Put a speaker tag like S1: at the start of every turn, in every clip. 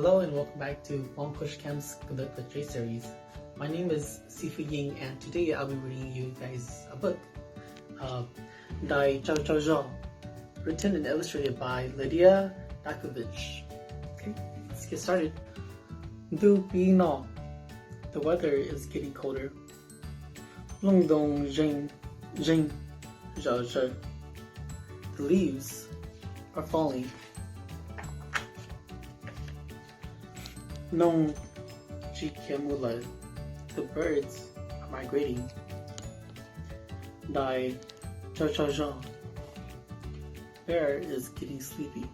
S1: Hello and welcome back to Hmong Kush Camp's Good J series. My name is Ying and today I'll be reading you guys a book, Dais, written and illustrated by Lydia Dakovich. Okay, let's get started. Du Pino. The weather is getting colder. Long dong jing jing zhao zhao. The leaves are falling. Nong Jikemula. The birds are migrating. Dai Cha. Bear is getting sleepy.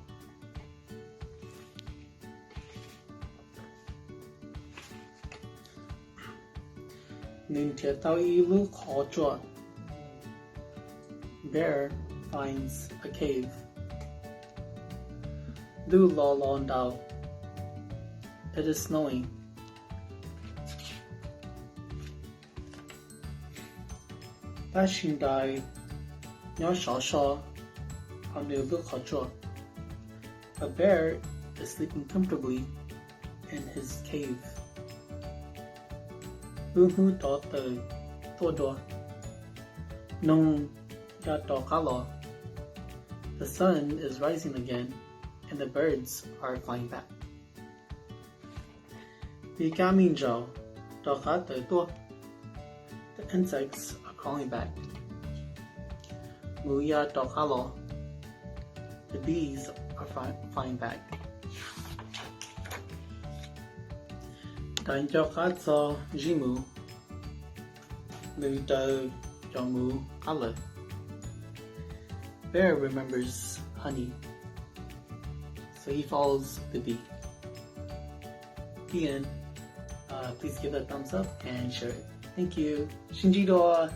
S1: Nin Tia Tao Yi Lu Kho Chua. Bear finds a cave. Du Lo Lon Dao. It is snowing. Da Xin Dai Nyo Shao Shao How Nu Lu Kho Chua. A bear is sleeping comfortably in his cave. Hu Do Te To Do Nong Ya Do Kalo. The sun is rising again and the birds are flying back. The insects are crawling back. Muya Dokalo. The bees are flying back. Danjokatso Jimu. Ludo Jomu Kala. Bear remembers honey, so he follows the bee. The end. Please give it a thumbs up and share it. Thank you. Shinji-do!